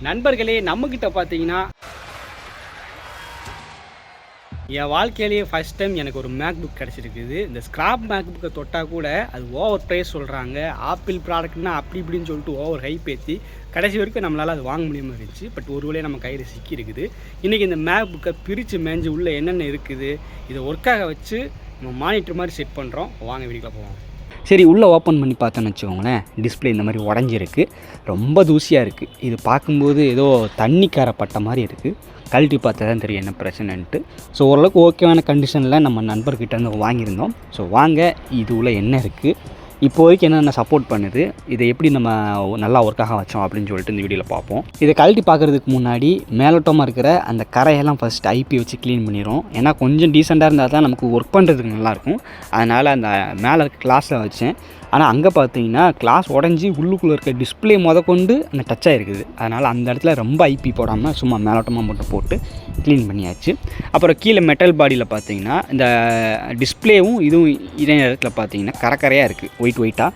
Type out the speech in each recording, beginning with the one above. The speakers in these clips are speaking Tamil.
நண்பர்களே, நம்மக்கிட்ட பார்த்தீங்கன்னா என் வாழ்க்கையிலேயே ஃபஸ்ட் டைம் எனக்கு ஒரு மேக் புக் கிடச்சிருக்குது. இந்த ஸ்க்ராப் மேக் புக்கை தொட்டால் கூட அது ஓவர் ப்ரைஸ் சொல்கிறாங்க. ஆப்பிள் ப்ராடக்ட்னா அப்படி இப்படின்னு சொல்லிட்டு ஓவர் ஹைப் ஏற்றி கடைசி வரைக்கும் நம்மளால் அது வாங்க முடியாமல் இருந்துச்சு. பட் ஒரு வேளையை நம்ம கையில் சிக்கி இருக்குது. இன்றைக்கி இந்த மேக் புக்கை பிரித்து மேய்ஞ்சி உள்ளே என்னென்ன இருக்குது இதை ஒர்க்காக வச்சு நம்ம மானிட்டர் மாதிரி செட் பண்ணுறோம். வாங்க வீடியோக்குள்ள போவோம். சரி, உள்ளே ஓப்பன் பண்ணி பார்த்தோன்னு வச்சுக்கோங்களேன், டிஸ்பிளே இந்த மாதிரி உடஞ்சிருக்கு. ரொம்ப தூசியாக இருக்குது. இது பார்க்கும்போது ஏதோ தண்ணி காரப்பட்ட மாதிரி இருக்குது. கழட்டி பார்த்தா தான் தெரியும் என்ன பிரச்சனைன்ட்டு. ஸோ ஓரளவுக்கு ஓகேவான கண்டிஷனில் நம்ம நண்பர்கிட்டேருந்து வாங்கியிருந்தோம். ஸோ வாங்க இது உள்ள என்ன இருக்குது, இப்போதைக்கு என்னென்ன சப்போர்ட் பண்ணுது, இதை எப்படி நம்ம நல்லா ஒர்க்காக வச்சோம் அப்படின்னு சொல்லிட்டு இந்த வீடியோவில் பார்ப்போம். இதை கழட்டி பார்க்குறதுக்கு முன்னாடி மேலோட்டமாக இருக்கிற அந்த கரையெல்லாம் ஃபஸ்ட் ஐபி வச்சு க்ளீன் பண்ணிடும். ஏன்னா கொஞ்சம் டீசெண்டாக இருந்தால் தான் நமக்கு ஒர்க் பண்ணுறதுக்கு நல்லாயிருக்கும். அதனால் அந்த மேலே இருக்க கிளாஸில் வச்சேன். ஆனால் அங்கே பார்த்தீங்கன்னா கிளாஸ் உடஞ்சி உள்ளுக்குள்ளே இருக்க டிஸ்பிளே கொண்டு அந்த டச் ஆகிருக்குது. அதனால் அந்த இடத்துல ரொம்ப ஐபி போடாமல் சும்மா மேலோட்டமாக மட்டும் போட்டு க்ளீன் பண்ணியாச்சு. அப்புறம் கீழே மெட்டல் பாடியில் பார்த்தீங்கன்னா இந்த டிஸ்பிளேவும் இதுவும் இதே இடத்துல பார்த்தீங்கன்னா கரையாக இருக்குது, ஒயிட்டாக.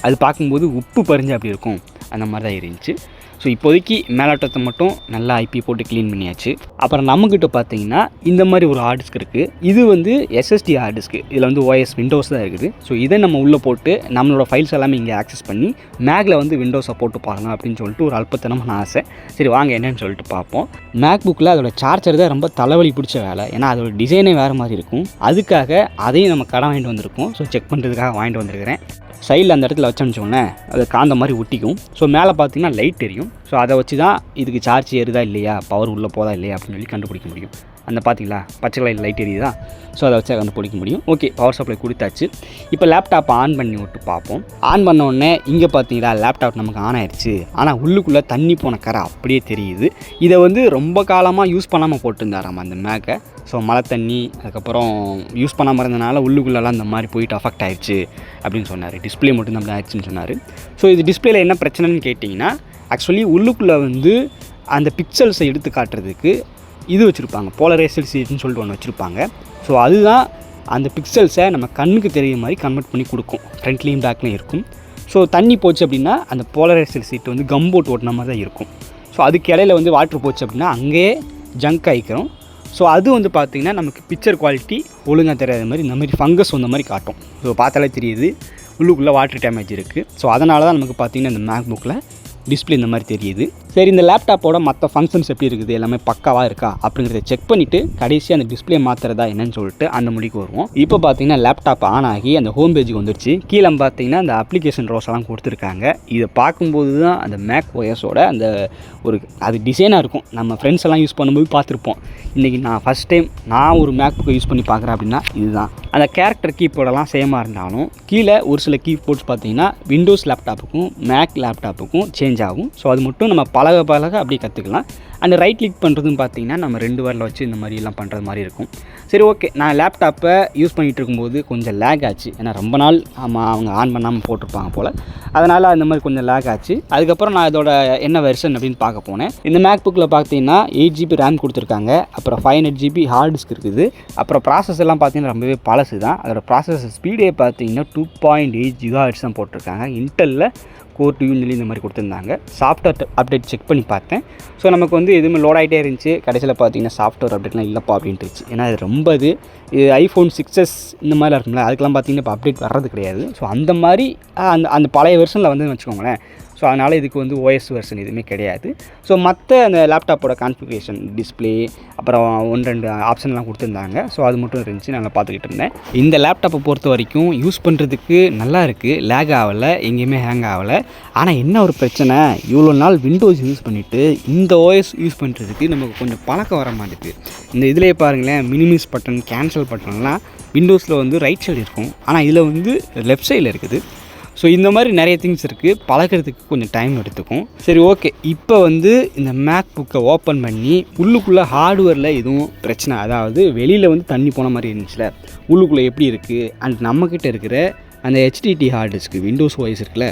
அது பார்க்கும்போது உப்பு பறிஞ்சு அப்படி இருக்கும், அந்த மாதிரி தான் இருந்துச்சு. ஸோ இப்போதைக்கு மேலாட்டத்தை மட்டும் நல்லா ஐபி போட்டு க்ளீன் பண்ணியாச்சு. அப்புறம் நம்மக்கிட்ட பார்த்தீங்கன்னா இந்த மாதிரி ஒரு ஹார்ட் டிஸ்க் இருக்குது. இது வந்து எஸ்எஸ்டி ஹார்ட் டிஸ்க்கு. இதில் வந்து ஓஎஸ் விண்டோஸ் தான் இருக்குது. ஸோ இதை நம்ம உள்ளே போட்டு நம்மளோட ஃபைல்ஸ் எல்லாமே இங்கே ஆக்சஸ் பண்ணி மேக்கில் வந்து விண்டோஸை போட்டு பார்க்கலாம் அப்படின்னு சொல்லிட்டு ஒரு அல்பத்தனமான ஆசை. சரி வாங்க என்னென்னு சொல்லிட்டு பார்ப்போம். மேக் புக்கில் அதோட சார்ஜர் தான் ரொம்ப தலைவலி பிடிச்ச வேலை. ஏன்னா அதோட டிசைனே வேறு மாதிரி இருக்கும். அதுக்காக அதையும் நம்ம கடை வாங்கிட்டு வந்திருக்கோம். ஸோ செக் பண்ணுறதுக்காக வாங்கிட்டு வந்திருக்கிறேன். சைடில் அந்த இடத்துல வச்சோன்னு வச்சுக்கோங்களேன், அது காந்த மாதிரி ஒட்டிக்கும். ஸோ மேலே பார்த்தீங்கன்னா லைட் எரியும். ஸோ அதை வச்சு தான் இதுக்கு சார்ஜ் ஏறுதா இல்லையா, பவர் உள்ளே போதா இல்லையா அப்படின்னு சொல்லி கண்டுபிடிக்க முடியும். அந்த பார்த்தீங்களா பச்சை கலர் லைட் எரியுதா, ஸோ அதை வச்சு கண்டுபிடிக்க முடியும். ஓகே, பவர் சப்ளை கொடுத்தாச்சு. இப்போ லேப்டாப்பை ஆன் பண்ணி விட்டு பார்ப்போம். ஆன் பண்ண உடனே இங்கே பார்த்தீங்களா லேப்டாப் நமக்கு ஆன் ஆயிடுச்சு. ஆனால் உள்ளுக்குள்ளே தண்ணி போன கரை அப்படியே தெரியுது. இதை வந்து ரொம்ப காலமாக யூஸ் பண்ணாமல் போட்டுருந்தாராம் அந்த மேக்கை. ஸோ மழை தண்ணி அதுக்கப்புறம் யூஸ் பண்ணாமல் இருந்தனால உள்ளுக்குள்ளெல்லாம் இந்த மாதிரி போயிட்டு அஃபெக்ட் ஆகிடுச்சு அப்படின்னு சொன்னார். டிஸ்பிளே மட்டும் தான் அப்படி ஆயிடுச்சுன்னு சொன்னார். ஸோ இது டிஸ்பிளேல என்ன பிரச்சனைன்னு கேட்டிங்கன்னா, ஆக்சுவலி உள்ளுக்குள்ளே வந்து அந்த பிக்சல்ஸை எடுத்து காட்டுறதுக்கு இது வச்சுருப்பாங்க, போலரைசர் சீட்னு சொல்லிட்டு ஒன்று வச்சுருப்பாங்க. ஸோ அதுதான் அந்த பிக்சல்ஸை நம்ம கண்ணுக்கு தெரிய மாதிரி கன்வெர்ட் பண்ணி கொடுக்கும். ஃப்ரண்ட்லேயும் பேக்லேயும் இருக்கும். ஸோ தண்ணி போச்சு அப்படின்னா அந்த போலரைசர் சீட் வந்து கம்போட் ஓட்டின மாதிரி தான் இருக்கும். ஸோ அதுக்கு இடையில வந்து வாட்ரு போச்சு அப்படின்னா அங்கேயே ஜங்க் ஆகிக்கிறோம். ஸோ அது வந்து பார்த்திங்கன்னா நமக்கு பிக்சர் குவாலிட்டி ஒழுங்காக தெரியாத மாதிரி இந்த மாதிரி ஃபங்கஸ் வந்த மாதிரி காட்டும். ஸோ பார்த்தாலே தெரியுது உள்ளுக்குள்ளே வாட்டர் டேமேஜ் இருக்குது. ஸோ அதனால தான் நமக்கு பார்த்திங்கன்னா இந்த மேக் புக்கில் டிஸ்பிளே இந்த மாதிரி தெரியுது. சரி, இந்த லேப்டாப்போட மற்ற ஃபங்க்ஷன்ஸ் எப்படி இருக்குது, எல்லாமே பக்காவாக இருக்கா அப்படிங்கிறத செக் பண்ணிவிட்டு கடைசியாக அந்த டிஸ்பிளே மாற்றுறதா என்னன்னு சொல்லிட்டு அந்த முடிக்கு வருவோம். இப்போ பார்த்தீங்கன்னா லேப்டாப் ஆன் ஆகி அந்த ஹோம் பேஜுக்கு வந்துருச்சு. கீழே பார்த்தீங்கன்னா அந்த அப்ளிகேஷன் ரோஸெல்லாம் கொடுத்துருக்காங்க. இதை பார்க்கும்போது தான் அந்த மேக் ஓஎஸோட அந்த ஒரு அது டிசைனாக இருக்கும். நம்ம ஃப்ரெண்ட்ஸ் எல்லாம் யூஸ் பண்ணும்போது பார்த்துருப்போம். இன்றைக்கி நான் ஃபஸ்ட் டைம் நான் ஒரு மேக் புக்கை யூஸ் பண்ணி பார்க்குறேன் அப்படின்னா இதுதான். அந்த கேரக்டர் கீபோர்டெல்லாம் சேமாக இருந்தாலும் கீழே ஒரு சில கீபோர்ட்ஸ் பார்த்தீங்கன்னா விண்டோஸ் லேப்டாப்புக்கும் மேக் லேப்டாப்புக்கும் சேஞ்ச் ஆகும். ஸோ அது மட்டும் நம்ம பழக அப்படியே கற்றுக்கலாம். அந்த ரைட் கிளிக் பண்ணுறதுன்னு பார்த்தீங்கன்னா நம்ம 2 வரல வச்சு இந்த மாதிரிலாம் பண்ணுறது மாதிரி இருக்கும். சரி ஓகே, நான் லேப்டாப்பை யூஸ் பண்ணிகிட்டு இருக்கும்போது கொஞ்சம் லேக் ஆச்சு. ஏன்னா ரொம்ப நாள் அவங்க ஆன் பண்ணாமல் போட்டிருப்பாங்க போல். அதனால் அந்த மாதிரி கொஞ்சம் லேக் ஆச்சு. அதுக்கப்புறம் நான் இதோட என்ன வெர்ஷன் அப்படின்னு பார்க்க போனேன். இந்த மேக் புக்கில் பார்த்தீங்கன்னா 8GB ரேம் கொடுத்துருக்காங்க. அப்புறம் 500GB ஹார்ட் டிஸ்க் இருக்குது. அப்புறம் ப்ராசஸ் எல்லாம் பார்த்தீங்கன்னா ரொம்பவே பழசு தான். அதோட ப்ராசஸர் ஸ்பீடே பார்த்தீங்கன்னா 2.8 GHz தான் போட்டிருக்காங்க. இன்டெல்லில் கோர் 2 சொல்லி இந்த மாதிரி கொடுத்துருந்தாங்க. சாஃப்ட்வேர் அப்டேட் செக் பண்ணி பார்த்தேன். ஸோ நமக்கு வந்து எதுவுமே லோட் ஆகிட்டே இருந்துச்சு. கடைசியில் பார்த்தீங்கன்னா சாஃப்ட்வேர் அப்டேட்லாம் இல்லைப்பா அப்படின்ட்டுருச்சு. ஏன்னா இது ரொம்ப இது ஐஃபோன் 6s இந்த மாதிரிலாம் இருக்கும்ல, அதுக்கெலாம் பார்த்தீங்கன்னா இப்போ அப்டேட் வர்றது கிடையாது. ஸோ அந்த மாதிரி அந்த பழைய வெர்ஷனில் வந்து வச்சுக்கோங்களேன். ஸோ அதனால் இதுக்கு வந்து ஓஎஸ் வெர்ஷன் எதுவுமே கிடையாது. ஸோ மற்ற அந்த லேப்டாப்போட கான்ஃபிகரேஷன் டிஸ்பிளே அப்புறம் 1-2 ஆப்ஷன்லாம் கொடுத்துருந்தாங்க. ஸோ அது மட்டும் இருந்துச்சு, நான் பார்த்துக்கிட்டு இருந்தேன். இந்த லேப்டாப்பை பொறுத்த வரைக்கும் யூஸ் பண்ணுறதுக்கு நல்லா இருக்குது, லேக் ஆகலை, எங்கேயுமே ஹேங் ஆகலை. ஆனால் என்ன ஒரு பிரச்சனை, இவ்வளோ நாள் விண்டோஸ் யூஸ் பண்ணிவிட்டு இந்த ஓஎஸ் யூஸ் பண்ணுறதுக்கு நமக்கு கொஞ்சம் பழக்கம் வர மாட்டேங்குது. இந்த இதிலே பாருங்களேன், மினிமைஸ் பட்டன், கேன்சல் பட்டன்லாம் விண்டோஸில் வந்து ரைட் சைடு இருக்கும், ஆனால் இதில் வந்து லெஃப்ட் சைடில் இருக்குது. ஸோ இந்த மாதிரி நிறைய திங்ஸ் இருக்குது, பழகிறதுக்கு கொஞ்சம் டைம் எடுத்துக்கும். சரி ஓகே, இப்போ வந்து இந்த மேக் புக்கை ஓப்பன் பண்ணி உள்ளுக்குள்ளே ஹார்ட்வேரில் எதுவும் பிரச்சனை, அதாவது வெளியில் வந்து தண்ணி போன மாதிரி இருந்துச்சுல, உள்ளுக்குள்ளே எப்படி இருக்குது அண்ட் நம்மக்கிட்ட இருக்கிற அந்த HDD ஹார்ட் டிஸ்க்கு விண்டோஸ் ஓஎஸ் இருக்குல்ல,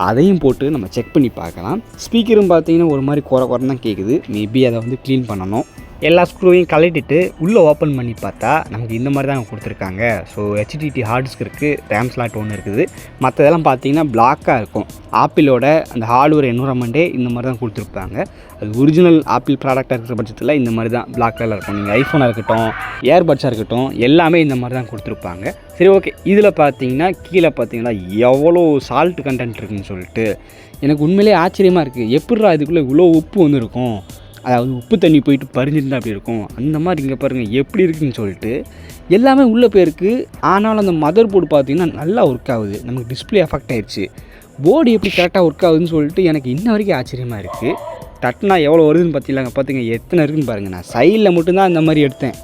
அதையும் போட்டு நம்ம செக் பண்ணி பார்க்கலாம். ஸ்பீக்கரும் பார்த்தீங்கன்னா ஒரு மாதிரி குறை தான் கேட்குது. மேபி அதை வந்து க்ளீன் பண்ணணும். எல்லா ஸ்க்ரூவையும் கழட்டிட்டு உள்ளே ஓப்பன் பண்ணி பார்த்தா நமக்கு இந்த மாதிரி தான் கொடுத்துருக்காங்க. ஸோ HDD ஹார்ட் டிஸ்க் இருக்குது, ரேம் ஸ்லாட் ஒன்று இருக்குது. மற்றதெல்லாம் பார்த்தீங்கன்னா பிளாக்காக இருக்கும். ஆப்பிளோட அந்த ஹார்ட்வேர் என்விரான்மெண்ட்டே இந்த மாதிரி தான் கொடுத்துருப்பாங்க. அது ஒரிஜினல் ஆப்பிள் ப்ராடக்டாக இருக்கிற பட்சத்தில் இந்த மாதிரி தான் பிளாக் கலரில் இருக்கும். நீங்கள் ஐஃபோனாக இருக்கட்டும், ஏர்பட்ஸாக இருக்கட்டும், எல்லாமே இந்த மாதிரி தான் கொடுத்துருப்பாங்க. சரி, ஓகே. இதில் பார்த்தீங்கன்னா கீழே பார்த்தீங்கன்னா எவ்வளோ சால்ட் கண்டென்ட் இருக்குதுன்னு சொல்லிட்டு எனக்கு உண்மையிலே ஆச்சரியமாக இருக்குது. எப்படிரா இதுக்குள்ளே இவ்வளோ உப்பு வந்துருக்கும், அதாவது உப்பு தண்ணி போயிட்டு பறிஞ்சிருந்தால் அப்படி இருக்கும், அந்த மாதிரி இங்கே பாருங்கள் எப்படி இருக்குதுன்னு சொல்லிட்டு எல்லாமே உள்ளே போயிருக்கு. ஆனாலும் அந்த மதர் போர்டு பார்த்திங்கன்னா நல்லா ஒர்க் ஆகுது. நமக்கு டிஸ்பிளே அஃபெக்ட் ஆகிடுச்சு. போர்டு எப்படி கரெக்டாக ஒர்க் ஆகுதுன்னு சொல்லிட்டு எனக்கு இன்ன வரைக்கும் ஆச்சரியமாக இருக்குது. தட்டினா எவ்வளோ வருதுன்னு பார்த்திங்க எத்தனை இருக்குதுன்னு பாருங்கள். நான் சைடில் மட்டும்தான் இந்த மாதிரி எடுத்தேன்.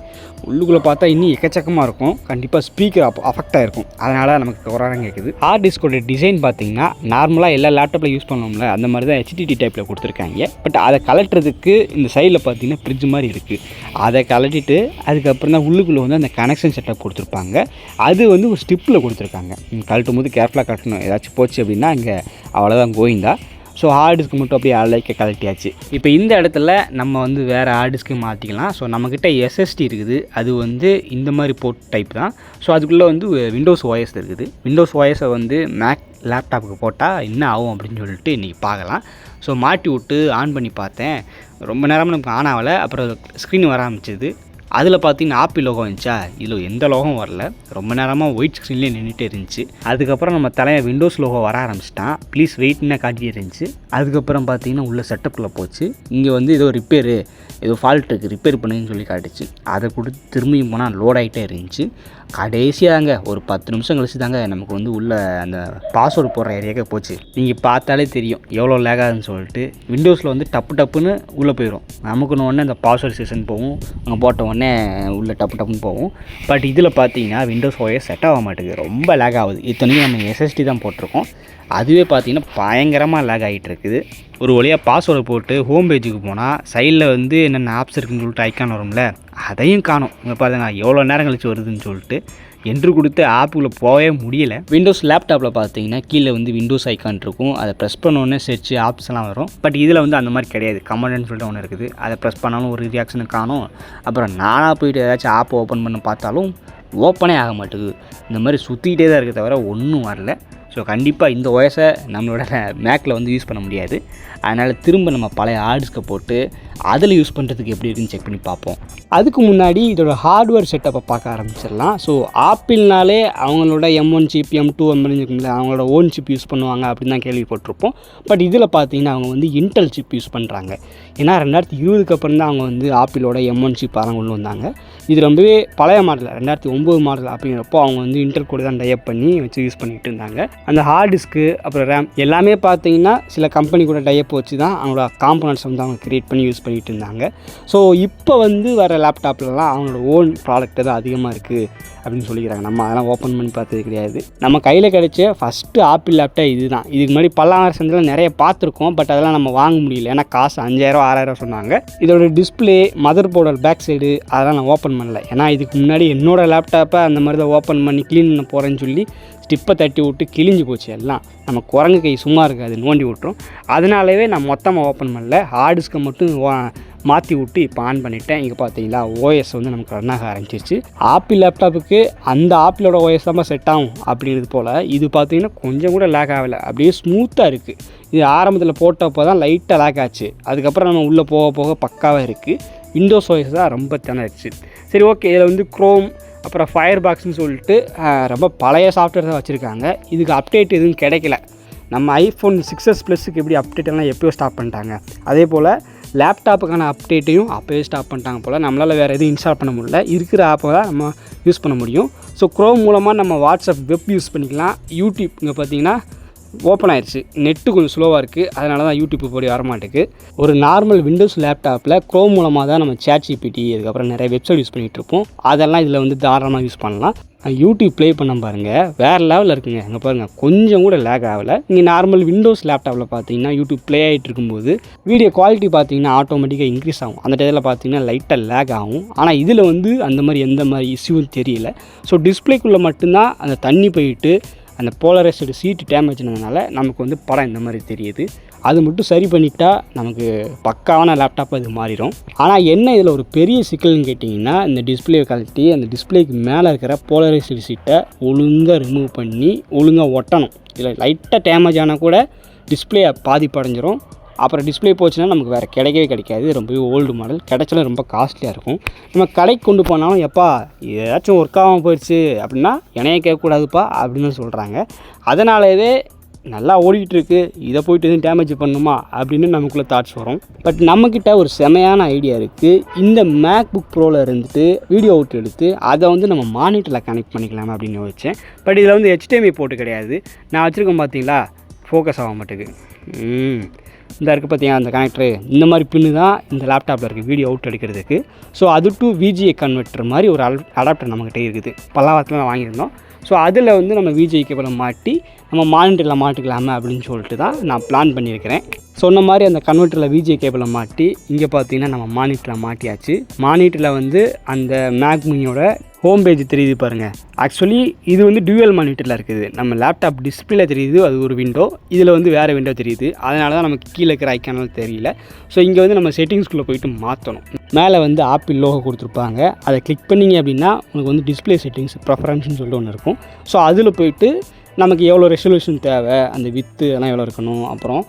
உள்ளுக்குள்ளே பார்த்தா இன்னும் எக்கச்சக்கமாக இருக்கும். கண்டிப்பாக ஸ்பீக்கர் அஃபெக்ட் ஆகிருக்கும். அதனால் நமக்கு குறையாக கேட்குது. ஹார்ட் டிஸ்கோட டிசைன் பார்த்திங்கன்னா நார்மலாக எல்லா லேப்டாப்பில் யூஸ் பண்ணோம்ல அந்த மாதிரி தான் HDD டைப்பில் கொடுத்துருக்காங்க. பட் அதை கலட்டுறதுக்கு இந்த சைடில் பார்த்திங்கன்னா ஃப்ரிட்ஜ் மாதிரி இருக்குது. அதை கலட்டிட்டு அதுக்கப்புறம் தான் உள்ளுக்குள்ளே வந்து அந்த கனெக்ஷன் செட்டப் கொடுத்துருப்பாங்க. அது வந்து ஒரு ஸ்டிப்பில் கொடுத்துருக்காங்க. கழட்டும் போது கேர்ஃபுல்லாக கட்டணும். ஏதாச்சும் போச்சு அப்படின்னா இங்கே அவ்வளோதான் கோயிந்தா. ஸோ ஹார்ட் டிஸ்க்கு மட்டும் அப்படியே அலைக்க கலட்டியாச்சு. இப்போ இந்த இடத்துல நம்ம வந்து வேறு ஹார்ட் டிஸ்க்கு மாற்றிக்கலாம். ஸோ நம்மக்கிட்ட SSD இருக்குது. அது வந்து இந்த மாதிரி போர்ட் டைப் தான். ஸோ அதுக்குள்ளே வந்து விண்டோஸ் OS இருக்குது. விண்டோஸ் OSஐ வந்து மேக் லேப்டாப்புக்கு போட்டால் என்ன ஆகும் அப்படின்னு சொல்லிட்டு இன்றைக்கி பார்க்கலாம். ஸோ மாட்டி விட்டு ஆன் பண்ணி பார்த்தேன். ரொம்ப நேரமாக நமக்கு ஆன் ஆகலை. அப்புறம் ஸ்க்ரீன் வர ஆரம்பிச்சிது. அதில் பார்த்தீங்கன்னா ஆப்பிள் லோகம் இருந்துச்சா, இதில் எந்த லோகம் வரல. ரொம்ப நேரமாக ஒயிட் ஸ்க்ரீன்லேயே நின்றுட்டே இருந்துச்சு. அதுக்கப்புறம் நம்ம தலையை விண்டோஸ் லோகம் வர ஆரம்பிச்சிட்டான். ப்ளீஸ் வெயிட்னா காட்டிகிட்டே இருந்துச்சு. அதுக்கப்புறம் பார்த்தீங்கன்னா உள்ள செட்டப்பில் போச்சு. இங்கே வந்து ஏதோ ரிப்பேரு, ஏதோ ஃபால்ட் இருக்குது, ரிப்பேர் பண்ணுன்னு சொல்லி காட்டுச்சு. அதை கொடுத்து திரும்பியும் போனால் லோட் ஆகிட்டே இருந்துச்சு. கடைசியாக தாங்க ஒரு 10 நிமிஷம் கழிச்சு தாங்க நமக்கு வந்து உள்ள அந்த பாஸ்வேர்டு போடுற ஏரியாவுக்கு போச்சு. நீங்கள் பார்த்தாலே தெரியும் எவ்வளோ லேக் ஆகுதுன்னு சொல்லிட்டு. விண்டோஸில் வந்து டப்புன்னு உள்ளே போயிடும். நமக்குன்னு உடனே அந்த பாஸ்வேர்டு செஷன் போகும். அங்கே போட்ட உடனே உள்ளே டப்புன்னு போகும். பட் இதில் பார்த்தீங்கன்னா விண்டோஸ் OS செட் ஆக மாட்டேங்குது. ரொம்ப லேக் ஆகுது. இத்தனைக்கும் நம்ம SSD தான் போட்டிருக்கோம். அதுவே பார்த்தீங்கன்னா பயங்கரமாக லேக் ஆகிட்டு இருக்குது. ஒரு வழியாக பாஸ்வேர்டு போட்டு ஹோம் பேஜுக்கு போனால் சைடில் வந்து என்னென்ன ஆப்ஸ் இருக்குதுன்னு சொல்லிட்டு ஐக்கான் வரும்ல, அதையும் காணும். இங்கே பாருங்க எவ்வளோ நேரம் கழிச்சு வருதுன்னு சொல்லிட்டு என்று கொடுத்து ஆப்புக்குள்ளே போகவே முடியலை. விண்டோஸ் லேப்டாப்பில் பார்த்தீங்கன்னா கீழே வந்து விண்டோஸ் ஐக்கான் இருக்கும். அதை ப்ரெஸ் பண்ணோன்னே சர்ச் ஆப்ஸ்லாம் வரும். பட் இதில் வந்து அந்த மாதிரி கிடையாது. கமெண்ட்னு சொல்லிட்டு ஒன்று இருக்குது. அதை ப்ரெஸ் பண்ணாலும் ஒரு ரியாக்ஷனு காணும். அப்புறம் நானாக போயிட்டு ஏதாச்சும் ஆப் ஓப்பன் பண்ண பார்த்தாலும் ஓப்பனே ஆக மாட்டேங்குது. இந்த மாதிரி சுற்றிக்கிட்டே தான் இருக்க தவிர ஒன்றும் வரல. ஸோ கண்டிப்பாக இந்த OSஐ நம்மளோட மேக்கில் வந்து யூஸ் பண்ண முடியாது. அதனால் திரும்ப நம்ம பழைய ஹார்ட் டிஸ்கை போட்டு அதில் யூஸ் பண்ணுறதுக்கு எப்படி இருக்குன்னு செக் பண்ணி பார்ப்போம். அதுக்கு முன்னாடி இதோட ஹார்ட்வேர் செட்டப்பை பார்க்க ஆரம்பிச்சிடலாம். ஸோ ஆப்பிள்னாலே அவங்களோட M1 சிப், M2 இருக்கும்ல, அவங்களோட ஓன் சிப் யூஸ் பண்ணுவாங்க அப்படின்னு தான் கேள்விப்பட்டிருப்போம். பட் இதில் பார்த்தீங்கன்னா அவங்க வந்து இன்டெல் சிப் யூஸ் பண்ணுறாங்க. ஏன்னா 2020க்கு அப்புறம் தான் அவங்க வந்து ஆப்பிளோட M1 சிப் அதெல்லாம் கொண்டு வந்தாங்க. இது ரொம்பவே பழைய மாடல், 2009 மாடல். அப்படிங்கிறப்போ அவங்க வந்து இன்டெல் கூட தான் டைப் பண்ணி வச்சு யூஸ் பண்ணிகிட்டு இருந்தாங்க. அந்த ஹார்ட் டிஸ்க்கு அப்புறம் ரேம் எல்லாமே பார்த்தீங்கன்னா சில கம்பெனி கூட டைப் வச்சு தான் அவங்களோட காம்பனன்ட்ஸ் வந்து அவங்க க்ரியேட் பண்ணி யூஸ் பண்ணிகிட்டு இருந்தாங்க. ஸோ இப்போ வந்து வர லேப்டாப்லலாம் அவங்களோட ஓன் ப்ராடக்ட் தான் அதிகமாக இருக்குது அப்படின்னு சொல்லிக்கிறாங்க. நம்ம அதெல்லாம் ஓப்பன் பண்ணி பார்த்தது கிடையாது. நம்ம கையில் கிடைச்ச ஃபஸ்ட்டு ஆப்பிள் லேப்டாப் இது தான். இதுக்கு முன்னாடி பல்லாயிரம் சந்தையில் நிறைய பார்த்துருக்கோம். பட் அதெல்லாம் நம்ம வாங்க முடியல. ஏன்னா காசு 5000 6000 சொன்னாங்க. இதோட டிஸ்பிளே, மதர் போர்டோட பேக் சைடு அதெல்லாம் நான் ஓப்பன் பண்ணல. ஏன்னா இதுக்கு முன்னாடி என்னோடய லேப்டாப்பை அந்த மாதிரி தான் ஓப்பன் பண்ணி க்ளீன் பண்ண போகிறேன்னு சொல்லி ஸ்டிப்பை தட்டி விட்டு கிழிஞ்சு போச்சு எல்லாம். நம்ம குரங்கு கை சும்மா இருக்காது, நோண்டி விட்டுரும். அதனாலவே நான் மொத்தமாக ஓப்பன் பண்ணல. ஹார்ட் டிஸ்க்கை மட்டும் மாற்றி விட்டு இப்போ ஆன் பண்ணிட்டேன். இங்கே பார்த்தீங்களா OS வந்து நமக்கு ரன் ஆக ஆரம்பிச்சிருச்சு. ஆப்பிள் லேப்டாப்புக்கு அந்த ஆப்பிளோட OS தான் செட் ஆகும் அப்படிங்கிறது போல் இது பார்த்தீங்கன்னா கொஞ்சம் கூட லேக் ஆகலை. அப்படியே ஸ்மூத்தாக இருக்குது. இது ஆரம்பத்தில் போட்டப்போ தான் லைட்டாக லேக் ஆச்சு. அதுக்கப்புறம் நம்ம உள்ளே போக போக பக்காவாக இருக்குது. விண்டோஸ் OS தான் ரொம்ப திணறிச்சு. சரி, ஓகே. இதில் வந்து க்ரோம் அப்புறம் ஃபயர் பாக்ஸ்னு சொல்லிட்டு ரொம்ப பழைய சாஃப்ட்வேர் தான் வச்சுருக்காங்க. இதுக்கு அப்டேட் எதுவும் கிடைக்கல. நம்ம iPhone 6s ப்ளஸுக்கு எப்படி அப்டேட்டெல்லாம் எப்போயோ ஸ்டாப் பண்ணிட்டாங்க, அதே போல் லேப்டாப்புக்கான அப்டேட்டையும் அப்போயே ஸ்டாப் பண்ணிட்டாங்க போல். நம்மளால் வேறு எதுவும் இன்ஸ்டால் பண்ண முடியல. இருக்கிற ஆப்பை தான் நம்ம யூஸ் பண்ண முடியும். ஸோ க்ரோம் மூலமாக நம்ம வாட்ஸ்அப் வெப் யூஸ் பண்ணிக்கலாம். யூடியூப் இங்கே பார்த்தீங்கன்னா ஓப்பன் ஆயிடுச்சு. நெட்டு கொஞ்சம் ஸ்லோவாக இருக்குது. அதனால தான் யூடியூப் போய் வரமாட்டேக்கு. ஒரு நார்மல் விண்டோஸ் லேப்டாப்பில் க்ரோம் மூலமாக தான் நம்ம ChatGPT அதுக்கப்புறம் நிறைய வெப்சைட் யூஸ் பண்ணிகிட்ருப்போம். அதெல்லாம் இதில் வந்து தாராளமாக யூஸ் பண்ணலாம். யூடியூப் ப்ளே பண்ண பாருங்கள், வேறு லெவலில் இருக்குங்க. அங்கே பாருங்கள் கொஞ்சம் கூட லேக் ஆகலை. நீங்கள் நார்மல் விண்டோஸ் லேப்டாப்பில் பார்த்தீங்கன்னா யூடியூப் ப்ளே ஆகிட்டு இருக்கும்போது வீடியோ குவாலிட்டி பார்த்தீங்கன்னா ஆட்டோமேட்டிக்காக இன்க்ரீஸ் ஆகும். அந்த டைத்தில் பார்த்தீங்கன்னா லைட்டாக லேக் ஆகும். ஆனால் இதில் வந்து அந்த மாதிரி எந்த மாதிரி இஷ்யூவும் தெரியல. ஸோ டிஸ்பிளேக்குள்ளே மட்டும்தான் அந்த தண்ணி போயிட்டு அந்த போலரைஸ்டு சீட்டு டேமேஜ் ஆனதுனால நமக்கு வந்து படம் இந்த மாதிரி தெரியுது. அது மட்டும் சரி பண்ணிட்டா நமக்கு பக்காவான லேப்டாப் அது மாறிடும். ஆனால் என்ன இதில் ஒரு பெரிய சிக்கல்னு கேட்டிங்கன்னா, இந்த டிஸ்பிளே கழட்டி அந்த டிஸ்பிளேக்கு மேலே இருக்கிற போலரைஸ்டு சீட்டை ஒழுங்காக ரிமூவ் பண்ணி ஒழுங்காக ஒட்டணும். இதில் லைட்டாக டேமேஜ் ஆனால் கூட டிஸ்பிளே பாதிப்படைஞ்சிரும். அப்புறம் டிஸ்பிளே போச்சுன்னா நமக்கு வேறு கிடைக்காது. ரொம்பவே ஓல்டு மாடல், கிடைச்சாலும் ரொம்ப காஸ்ட்லியாக இருக்கும். நம்ம கடைக்கு கொண்டு போனாலும் எப்பா ஏதாச்சும் ஒர்க் ஆகாமல் போயிடுச்சு அப்படின்னா என்னையே கேட்கக்கூடாதுப்பா அப்படின்னு சொல்கிறாங்க. அதனாலவே நல்லா ஓடிக்கிட்டுருக்கு, இதை போய்ட்டு எதுவும் டேமேஜ் பண்ணணுமா அப்படின்னு நமக்குள்ளே தாட்ஸ் வரும். பட் நம்மக்கிட்ட ஒரு செமையான ஐடியா இருக்குது. இந்த மேக்புக் ப்ரோவில் இருந்துட்டு வீடியோ அவுட் எடுத்து அதை வந்து நம்ம மானிட்டரில் கனெக்ட் பண்ணிக்கலாமா அப்படின்னு யோசித்தேன். பட் இதில் வந்து HDMI போட்டு கிடையாது. நான் வச்சுருக்கேன் பார்த்தீங்களா, ஃபோக்கஸ் ஆக மாட்டேங்குது. இந்த இருக்குது பார்த்தீங்கன்னா அந்த கனெக்டரு, இந்த மாதிரி பின்னு தான் இந்த லேப்டாப்பில் இருக்குது வீடியோ அவுட் எடுக்கிறதுக்கு. ஸோ அது டு VGA கன்வெர்ட்டர் மாதிரி ஒரு அடாப்டர் நம்மக்கிட்ட இருக்குது. பல்லாவரத்தில் வாங்கியிருந்தோம். ஸோ அதில் வந்து நம்ம VGA கேபிளை மாட்டி நம்ம மானிட்டரில் மாட்டிக்கலாமே அப்படின்னு சொல்லிட்டு தான் நான் பிளான் பண்ணியிருக்கிறேன். சொன்ன மாதிரி அந்த கன்வெர்ட்டரில் VGA கேபிளை மாட்டி இங்கே பார்த்தீங்கன்னா நம்ம மானிட்டரில் மாட்டியாச்சு. மானிட்டரில் வந்து அந்த மேக் மினியோட ஹோம் பேஜ் தெரியுது பாருங்கள். ஆக்சுவலி இது வந்து டியூவல் மானிட்டரில் இருக்குது. நம்ம லேப்டாப் டிஸ்பிளே தெரியுது, அது ஒரு விண்டோ, இதில் வந்து வேறு விண்டோ தெரியுது. அதனால தான் நமக்கு கீழே இருக்கிற ஐக்கானல் தெரியல. ஸோ இங்கே வந்து நம்ம செட்டிங்ஸ்குள்ளே போய்ட்டு மாற்றணும். மேலே வந்து ஆப்பிள் லோகோ கொடுத்துருப்பாங்க. அதை கிளிக் பண்ணிங்க அப்படின்னா உங்களுக்கு வந்து டிஸ்பிளே செட்டிங்ஸ் ப்ரெஃபரன்ஸ்னு சொல்லிட்டு ஒன்று இருக்கும். ஸோ அதில் போய்ட்டு நமக்கு எவ்வளோ ரெசல்யூஷன் தேவை, அந்த வித்து அதெல்லாம் எவ்வளோ இருக்கணும், அப்புறம்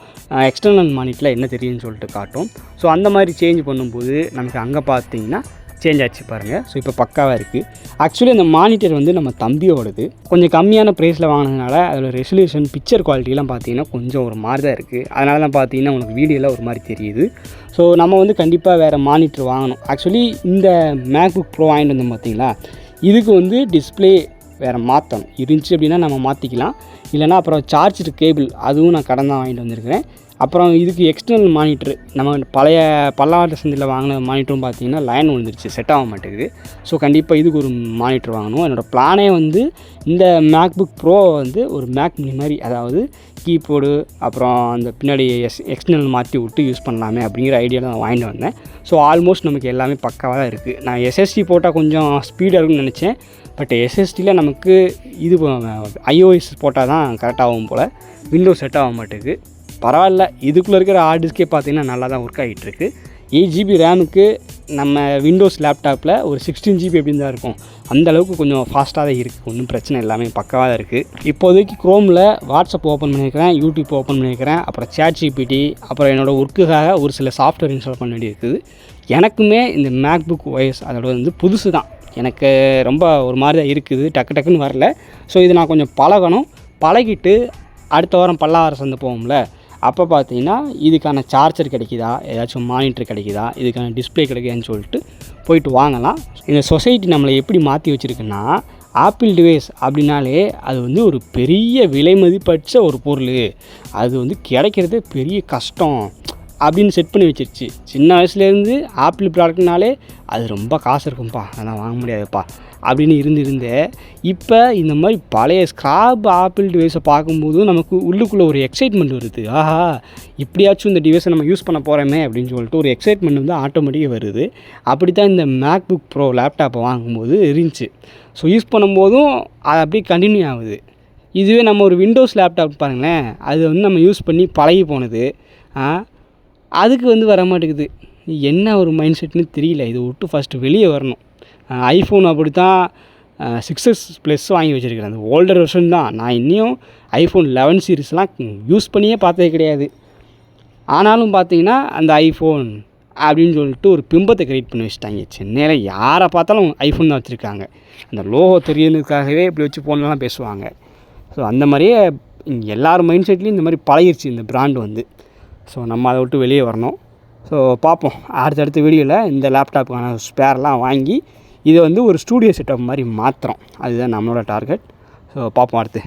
எக்ஸ்டர்னல் மானிட்டரில் என்ன தெரியும்னு சொல்லிட்டு காட்டும். ஸோ அந்த மாதிரி சேஞ்ச் பண்ணும்போது நமக்கு அங்கே பார்த்தீங்கன்னா சேஞ்ச் ஆச்சு பாருங்கள். ஸோ இப்போ பக்காவாக இருக்குது. ஆக்சுவலி அந்த மானிட்டர் வந்து நம்ம தம்பியோடது, கொஞ்சம் கம்மியான ப்ரைஸில் வாங்கினதுனால அதில் ரெசல்யூஷன் பிக்சர் குவாலிட்டிலாம் பார்த்தீங்கன்னா கொஞ்சம் ஒரு மாதிரி தான் இருக்குது. அதனால தான் பார்த்தீங்கன்னா உங்களுக்கு வீடியோவில் ஒரு மாதிரி தெரியுது. ஸோ நம்ம வந்து கண்டிப்பாக வேறு மானிட்டர் வாங்கணும். ஆக்சுவலி இந்த மேக்புக் ப்ரோ வாங்கிட்டு வந்தோம் பார்த்தீங்களா, இதுக்கு வந்து டிஸ்பிளே வேறு மாற்றணும். இருந்துச்சு அப்படின்னா நம்ம மாற்றிக்கலாம். இல்லைனா அப்புறம் சார்ஜர் கேபிள் அதுவும் நான் கடன் தான் வாங்கிட்டு வந்திருக்கிறேன். அப்புறம் இதுக்கு எக்ஸ்டர்னல் மானிட்ரு, நம்ம பழைய பல்லாவரத்து சந்தையில் வாங்கின மானிட்டரும் பார்த்தீங்கன்னா லைன் விழுந்துருச்சு, செட் ஆக மாட்டேங்குது. ஸோ கண்டிப்பாக இதுக்கு ஒரு மானிட்டர் வாங்கணும். என்னோடய பிளானே வந்து இந்த மேக்புக் ப்ரோ வந்து ஒரு மேக் மினி மாதிரி, அதாவது கீபோர்டு அப்புறம் அந்த பின்னாடி எக்ஸ்டர்னல் மாற்றி விட்டு யூஸ் பண்ணலாமே அப்படிங்கிற ஐடியாவில் நான் வாங்கிட்டு வந்தேன். ஸோ ஆல்மோஸ்ட் நமக்கு எல்லாமே பக்காவாக தான் இருக்குது. நான் SSD போட்டால் கொஞ்சம் ஸ்பீடாக இருக்குன்னு நினச்சேன். பட் SSDயில் நமக்கு இது iOS போட்டால் தான் கரெக்டாகும் போல், விண்டோஸ் செட் ஆக மாட்டேங்குது. பரவாயில்ல, இதுக்குள்ளே இருக்கிற ஹார்ட் டிஸ்கே பார்த்திங்கன்னா நல்லா தான் ஒர்க் ஆகிட்டுருக்கு. 8 GB ரேமுக்கு நம்ம விண்டோஸ் லேப்டாப்பில் ஒரு 16 GB அப்படின்னு தான் இருக்கும். அந்தளவுக்கு கொஞ்சம் ஃபாஸ்ட்டாக தான் இருக்குது, ஒன்றும் பிரச்சனை எல்லாமே பக்காவாக தான் இருக்குது. இப்போதைக்கு க்ரோமில் வாட்ஸ்அப் ஓப்பன் பண்ணியிருக்கிறேன், யூடியூப் ஓப்பன் பண்ணியிருக்கிறேன், அப்புறம் ChatGPT, அப்புறம் என்னோடய ஒர்க்குக்காக ஒரு சில சாஃப்ட்வேர் இன்ஸ்டால் பண்ண வேண்டி இருக்குது. எனக்குமே இந்த மேக்புக் OS அதோட வந்து புதுசு தான், எனக்கு ரொம்ப ஒரு மாதிரி தான் இருக்குது, டக்குன்னு வரல. ஸோ இது நான் கொஞ்சம் பழகிட்டு அடுத்த வாரம் பல்லாவரம் சந்தை போவோம்ல, அப்போ பார்த்தீங்கன்னா இதுக்கான சார்ஜர் கிடைக்குதா, ஏதாச்சும் மானிட்டர் கிடைக்குதா, இதுக்கான டிஸ்பிளே கிடைக்குதான்னு சொல்லிட்டு போயிட்டு வாங்கலாம். இந்த சொசைட்டி நம்மளை எப்படி மாற்றி வச்சுருக்குன்னா, ஆப்பிள் டிவைஸ் அப்படின்னாலே அது வந்து ஒரு பெரிய விலை மதிப்பற்ற ஒரு பொருள், அது வந்து கிடைக்கிறது பெரிய கஷ்டம் அப்படின்னு செட் பண்ணி வச்சிருச்சு. சின்ன வயசுலேருந்து ஆப்பிள் ப்ராடக்ட்னாலே அது ரொம்ப காசு இருக்கும்ப்பா, அதெல்லாம் வாங்க முடியாதுப்பா அப்படின்னு இருந்தே இப்போ இந்த மாதிரி பழைய ஸ்க்ராப் ஆப்பிள் டிவைஸை பார்க்கும்போது நமக்கு உள்ளுக்குள்ளே ஒரு எக்ஸைட்மெண்ட் வருது. ஆஹா, இப்படியாச்சும் இந்த டிவைஸை நம்ம யூஸ் பண்ண போகிறோமே அப்படின்னு சொல்லிட்டு ஒரு எக்ஸைட்மெண்ட் வந்து ஆட்டோமேட்டிக்காக வருது. அப்படி தான் இந்த மேக்புக் ப்ரோ லேப்டாப்பை வாங்கும்போது இருந்துச்சு. ஸோ யூஸ் பண்ணும்போதும் அது அப்படியே கண்டினியூ ஆகுது. இதுவே நம்ம ஒரு விண்டோஸ் லேப்டாப் பாருங்களேன், அது வந்து நம்ம யூஸ் பண்ணி பழகி போனது, அதுக்கு வந்து வர மாட்டேங்குது. என்ன ஒரு மைண்ட் செட்னு தெரியல. இதை விட்டு ஃபஸ்ட்டு வெளியே வரணும். ஐஃபோன் அப்படி தான் 6s ப்ளஸ் வாங்கி வச்சுருக்கிறேன், அந்த ஓல்டர் வெர்ஷன் தான். நான் இன்னும் ஐஃபோன் 11 சீரிஸ்லாம் யூஸ் பண்ணியே பார்த்ததே கிடையாது. ஆனாலும் பார்த்தீங்கன்னா அந்த ஐஃபோன் அப்படின்னு சொல்லிட்டு ஒரு பிம்பத்தை க்ரியேட் பண்ணி வச்சுட்டாங்க. சென்னையில் யாரை பார்த்தாலும் ஐஃபோன் தான் வச்சுருக்காங்க. அந்த லோகோ தெரியறதுக்காகவே இப்படி வச்சு ஃபோன்லாம் பேசுவாங்க. ஸோ அந்த மாதிரியே எல்லார் மைண்ட் செட்லேயும் இந்த மாதிரி பழகிருச்சு இந்த பிராண்டு வந்து. ஸோ நம்ம அதை விட்டு வெளியே வரணும். ஸோ பார்ப்போம், அடுத்தடுத்த வீடியோவில் இந்த லேப்டாப்புக்கான ஸ்பேர்லாம் வாங்கி இதை வந்து ஒரு ஸ்டூடியோ செட்டப் மாதிரி மாற்றுறோம். அதுதான் நம்மளோட டார்கெட். ஸோ பார்ப்போம் அடுத்து.